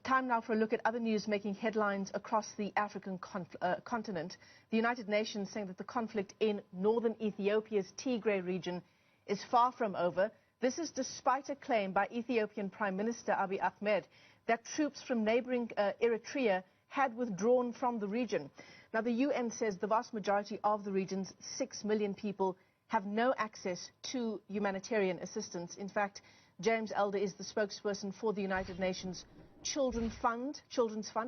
Time now for a look at other news making headlines across the African continent. The United Nations saying that the conflict in northern Ethiopia's Tigray region is far from over. This is despite a claim by Ethiopian Prime Minister Abey Ahmed that troops from neighbouring Eritrea had withdrawn from the region. Now, the UN says the vast majority of the region's 6 million people have no access to humanitarian assistance. In fact, James Elder is the spokesperson for the United Nations Children's Fund,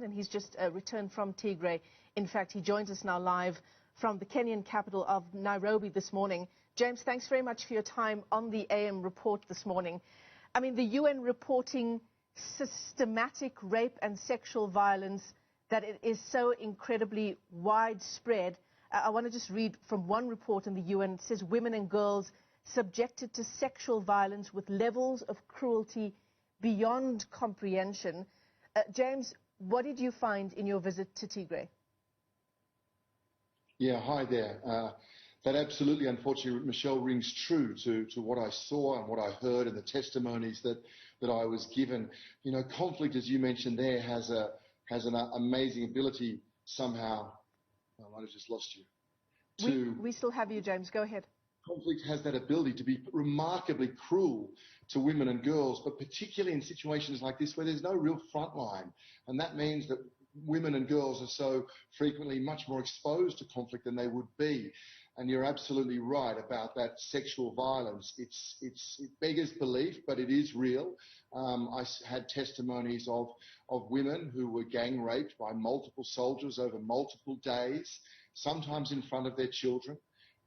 and he's just returned from Tigray. In fact, he joins us now live from the Kenyan capital of Nairobi this morning. James, thanks very much for your time on the AM report this morning. I mean, the UN reporting systematic rape and sexual violence, that it is so incredibly widespread. I want to just read from one report in the UN. It says women and girls subjected to sexual violence with levels of cruelty beyond comprehension. James, what did you find in your visit to Tigray? Yeah, hi there. That absolutely, unfortunately, Michelle, rings true to what I saw and what I heard and the testimonies that I was given. You know, conflict, as you mentioned there, has an amazing ability somehow. I might have just lost you. We still have you, James. Go ahead. Conflict has that ability to be remarkably cruel to women and girls, but particularly in situations like this where there's no real front line. And that means that women and girls are so frequently much more exposed to conflict than they would be. And you're absolutely right about that sexual violence. It beggars belief, but it is real. I had testimonies of women who were gang raped by multiple soldiers over multiple days, sometimes in front of their children.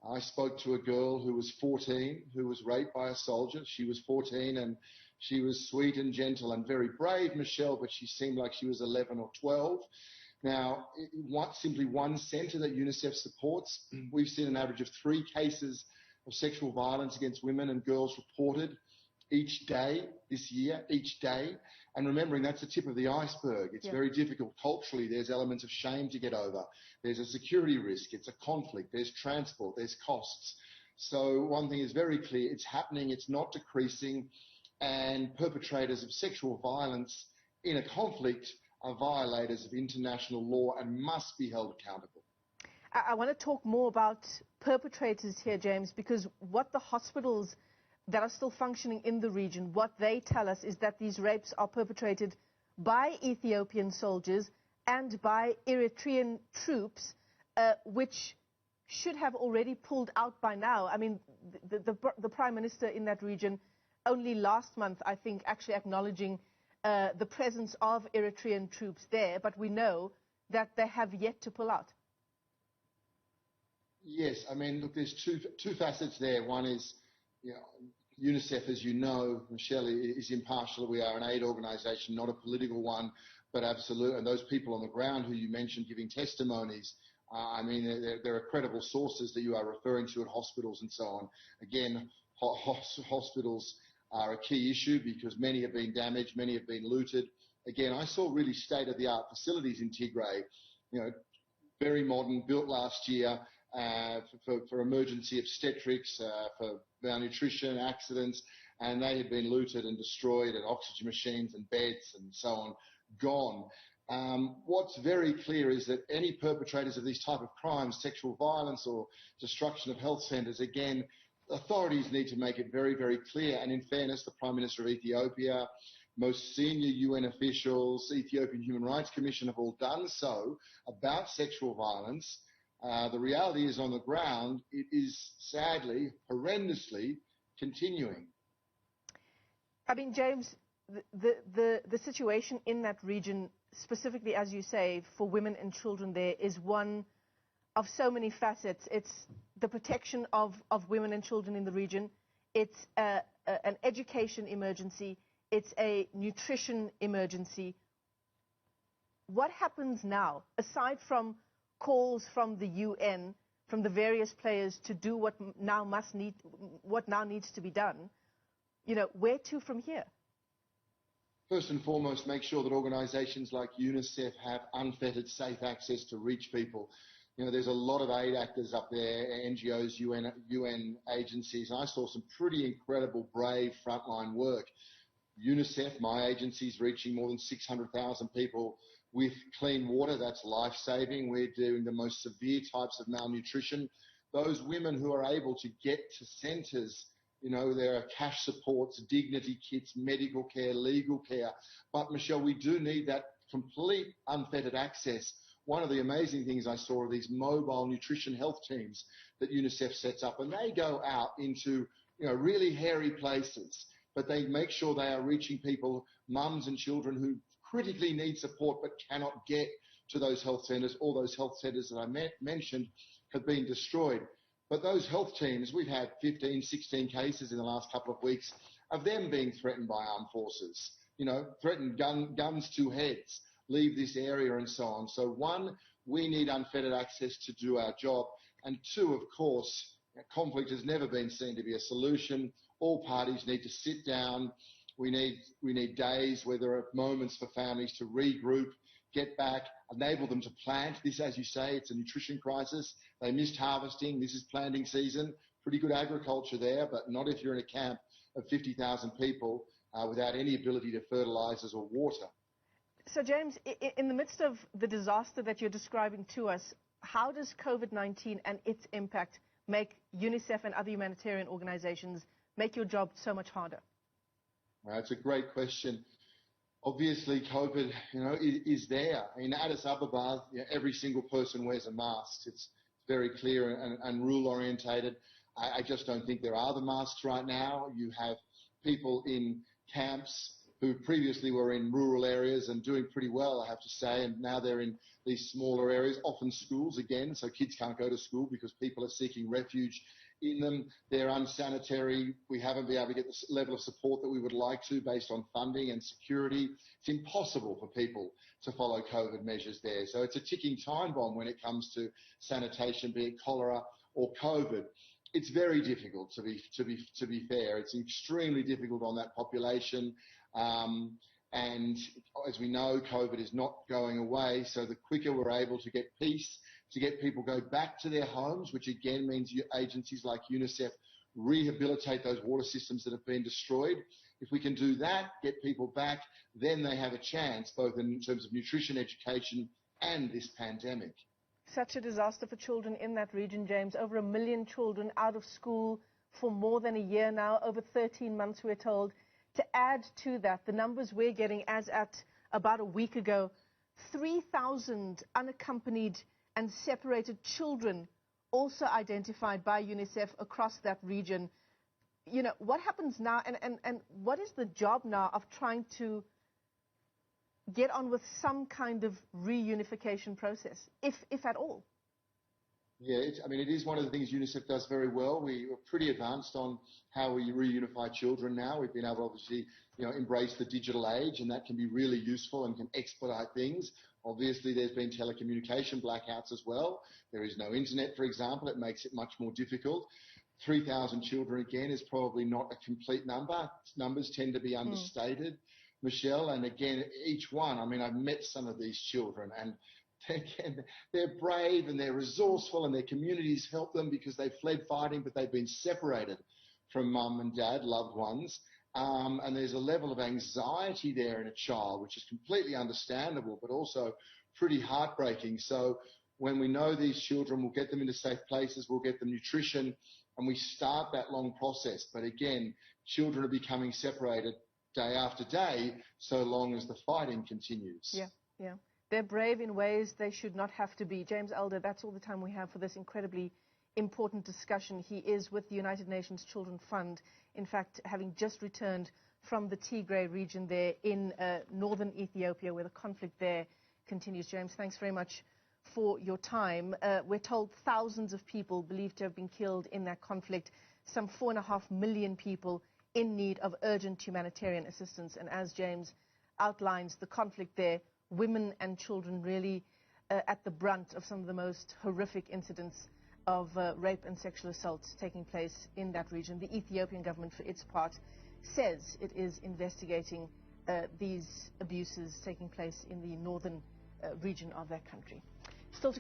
I spoke to a girl who was 14 who was raped by a soldier. She was 14 and she was sweet and gentle and very brave, Michelle, but she seemed like she was 11 or 12. Now, simply one centre that UNICEF supports, we've seen an average of 3 cases of sexual violence against women and girls reported each day this year, each day. And remembering that's the tip of the iceberg. It's very difficult. Culturally, there's elements of shame to get over. There's a security risk. It's a conflict. There's transport. There's costs. So one thing is very clear. It's happening. It's not decreasing. And perpetrators of sexual violence in a conflict are violators of international law and must be held accountable. I want to talk more about perpetrators here, James, because what the hospitals that are still functioning in the region, what they tell us is that these rapes are perpetrated by Ethiopian soldiers and by Eritrean troops, which should have already pulled out by now. I mean, the Prime Minister in that region only last month, I think, actually acknowledging the presence of Eritrean troops there, but we know that they have yet to pull out. Yes, I mean, look, there's two facets there. One is, you know, UNICEF, as you know, Michelle, is impartial. We are an aid organisation, not a political one, but absolute. And those people on the ground who you mentioned giving testimonies, I mean, there are credible sources that you are referring to at hospitals and so on. Again, hospitals are a key issue because many have been damaged, many have been looted. Again, I saw really state-of-the-art facilities in Tigray, you know, very modern, built last year for emergency obstetrics, for malnutrition, accidents, and they had been looted and destroyed, and oxygen machines and beds and so on gone. What's very clear is that any perpetrators of these type of crimes, sexual violence or destruction of health centres, again, authorities need to make it very, very clear. And in fairness, the Prime Minister of Ethiopia, most senior UN officials, Ethiopian Human Rights Commission have all done so about sexual violence. The reality is on the ground, it is sadly, horrendously continuing. I mean, James, the situation in that region, specifically, as you say, for women and children there, is one of so many facets. It's the protection of women and children in the region. It's an education emergency. It's a nutrition emergency. What happens now, aside from calls from the UN, from the various players to do what now needs to be done? You know, where to from here? First and foremost, make sure that organisations like UNICEF have unfettered, safe access to reach people. You know, there's a lot of aid actors up there, NGOs, UN agencies, and I saw some pretty incredible, brave frontline work. UNICEF, my agency, is reaching more than 600,000 people with clean water. That's life-saving. We're doing the most severe types of malnutrition. Those women who are able to get to centres, there are cash supports, dignity kits, medical care, legal care. But, Michelle, we do need that complete unfettered access. One of the amazing things I saw are these mobile nutrition health teams that UNICEF sets up, and they go out into really hairy places, but they make sure they are reaching people, mums and children who critically need support but cannot get to those health centres. All those health centres that I mentioned have been destroyed. But those health teams, we've had 15, 16 cases in the last couple of weeks of them being threatened by armed forces, threatened guns to heads, leave this area and so on. So one, we need unfettered access to do our job. And two, of course, conflict has never been seen to be a solution. All parties need to sit down. We need days where there are moments for families to regroup, get back, enable them to plant. This, as you say, it's a nutrition crisis. They missed harvesting. This is planting season. Pretty good agriculture there, but not if you're in a camp of 50,000 people without any ability to fertilizers or water. So, James, in the midst of the disaster that you're describing to us, how does COVID-19 and its impact make UNICEF and other humanitarian organizations make your job so much harder? It's a great question. Obviously, COVID, is there. In Addis Ababa, every single person wears a mask. It's very clear and rule-orientated. I just don't think there are the masks right now. You have people in camps who previously were in rural areas and doing pretty well, I have to say, and now they're in these smaller areas, often schools again, so kids can't go to school because people are seeking refuge in them. They're unsanitary. We haven't been able to get the level of support that we would like to based on funding and security. It's impossible for people to follow COVID measures there. So it's a ticking time bomb when it comes to sanitation, be it cholera or COVID. It's very difficult, to be fair. It's extremely difficult on that population. And as we know, COVID is not going away. So the quicker we're able to get peace, to get people go back to their homes, which again means agencies like UNICEF rehabilitate those water systems that have been destroyed. If we can do that, get people back, then they have a chance, both in terms of nutrition, education, and this pandemic. Such a disaster for children in that region, James. Over 1 million children out of school for more than a year now, over 13 months, we're told. To add to that, the numbers we're getting as at about a week ago, 3,000 unaccompanied and separated children also identified by UNICEF across that region. What happens now, and what is the job now of trying to get on with some kind of reunification process, if at all? Yeah, it is one of the things UNICEF does very well. We are pretty advanced on how we reunify children now. We've been able to obviously, embrace the digital age, and that can be really useful and can expedite things. Obviously, there's been telecommunication blackouts as well. There is no internet, for example. It makes it much more difficult. 3,000 children, again, is probably not a complete number. Numbers tend to be understated, Michelle. And again, each one, I've met some of these children, and they're brave and they're resourceful, and their communities help them because they've fled fighting, but they've been separated from mum and dad, loved ones. And there's a level of anxiety there in a child, which is completely understandable, but also pretty heartbreaking. So when we know these children, we'll get them into safe places, we'll get them nutrition, and we start that long process. But again, children are becoming separated day after day, so long as the fighting continues. Yeah. They're brave in ways they should not have to be. James Elder, that's all the time we have for this incredibly important discussion. He is with the United Nations Children Fund, in fact, having just returned from the Tigray region there in northern Ethiopia, where the conflict there continues. James, thanks very much for your time. We're told thousands of people believed to have been killed in that conflict, some 4.5 million people in need of urgent humanitarian assistance. And as James outlines the conflict there, women and children really at the brunt of some of the most horrific incidents of rape and sexual assaults taking place in that region. The Ethiopian government, for its part, says it is investigating these abuses taking place in the northern region of that country. Still to